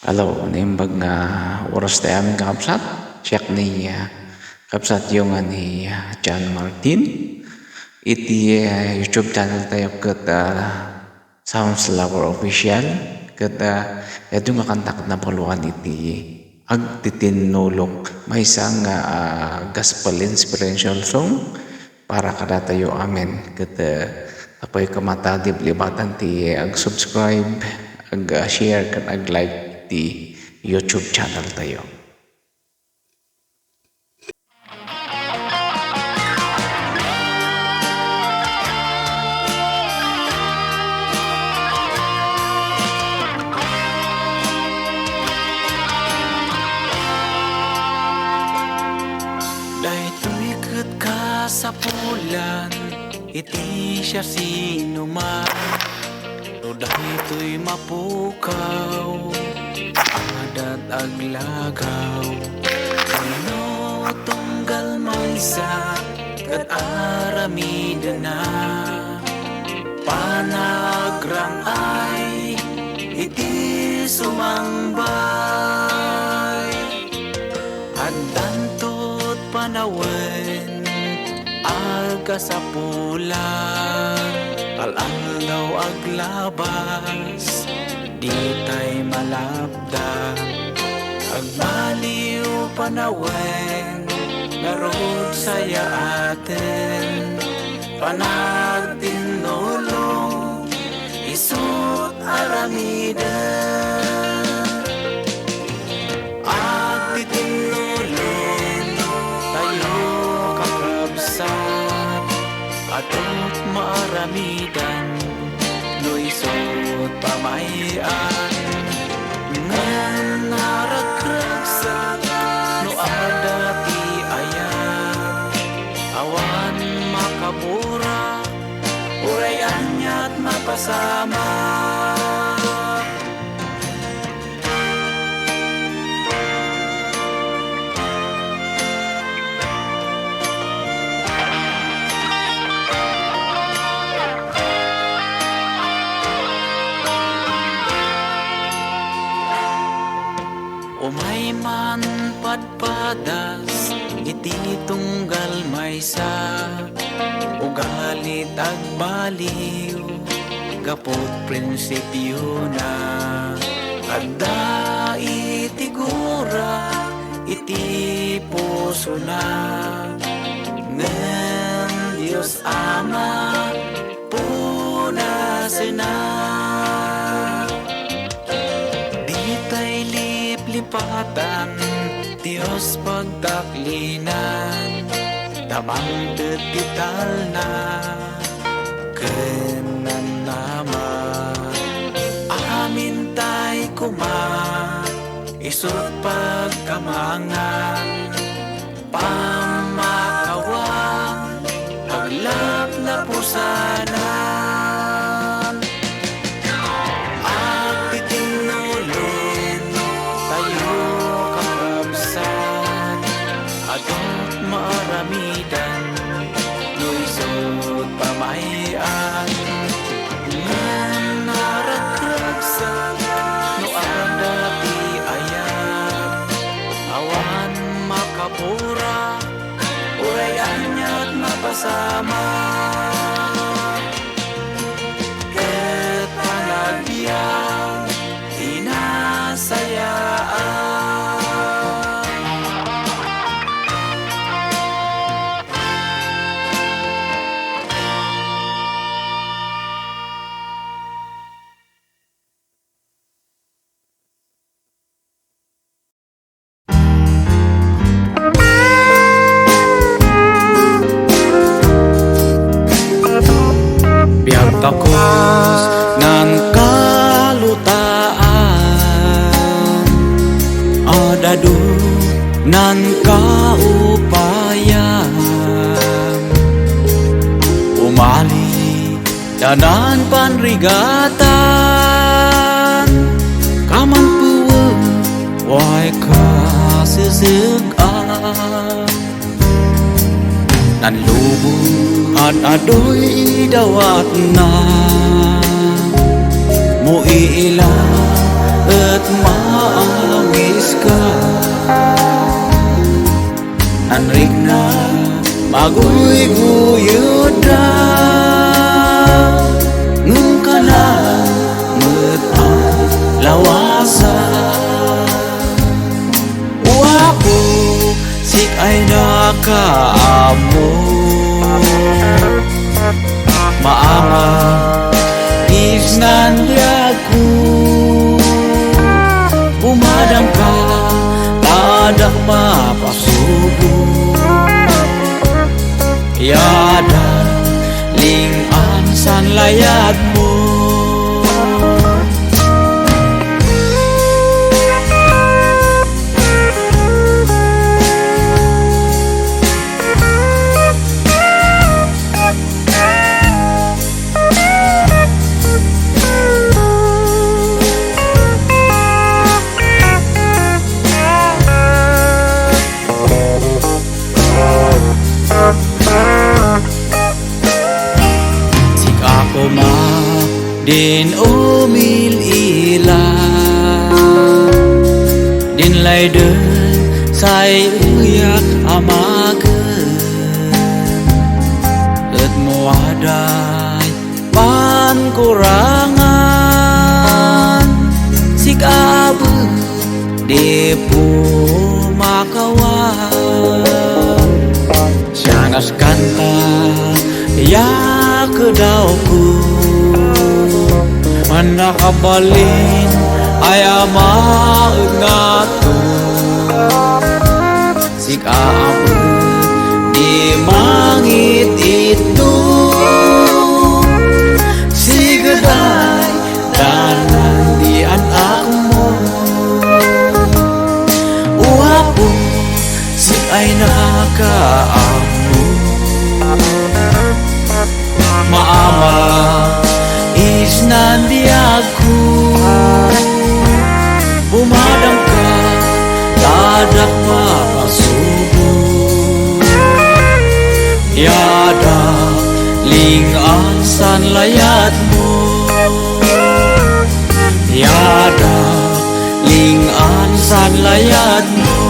Halo, nimbag nga oras tayo aming kakapsat. Check ni kapsat yung ni John Martin. Iti YouTube channel tayo kat Sounds Lover Official. Kat ito nga kantak na paluan iti agtitinulok. May isang gospel inspirational song para kada tayo amen. Kat apoy kamatadib libatan ti ag-subscribe, ag-share, kat ag-like di YouTube channel tayo. Dahito'y kat ka sa pulan, iti siya sinuman. No dahito'y mapukaw, adat aglagaw. Ano tunggal maysa, kat aramida na. Panagrang ay, iti sumangbay. Addantot panawen, aga sa pulan. Alalaw aglabas, di tay malabda. Agbaliw panawen, narod saya atin. Panagtinulong, isut aramiden. Agtitinulong, tayo kakabsat. Atot maaramidan, no isut pamayan. Ngan narakragsak, no adati ayat. Awan makabura, urayan niya't mapasama. Umay man padpadas, iti tunggal maysa. Ugalit agbaliw, gapot prinsipyo na. Adda iti gura, iti puso na. Ngem Diyos Ama, punasen na. Lipatan, Diyos pagtaklinan, tamang detital na, kenan naman. Amin tay kuma, isut pagkamangan, pamakawang, aglap na pusanan. Maaramidan, no isut pamayan. Ngan narakragsak, no adati ayat. Awan makapura, urayan niya't mapasama. Ket panagbiang, inasayaan. Takos ng kalutaan, adado ng kaupayan. Umali danan panrigatan, kaman puwag way kasisigan. Nanlubong at adoy dawat na, muiila at kat maawis ka anrik na maguy-guyod na ngum ka na metang lawasa wapo sik ay nakaamo maama isnan diaku bumadang ka tadak mapasubo yada lingan san layad mo din umil ila din lay đơn say uyak amagen et muaday pan kurangan sik abu depo makawan sangas kanta ya kedauku manakabalin ay amaengatu sik abu di mangit itu si gedai dan di anakmu uapu sik ay nakaamu maama isnan diaku bumadang ka tadak mapasubo yada lingan san layadmu yada lingan san layadmu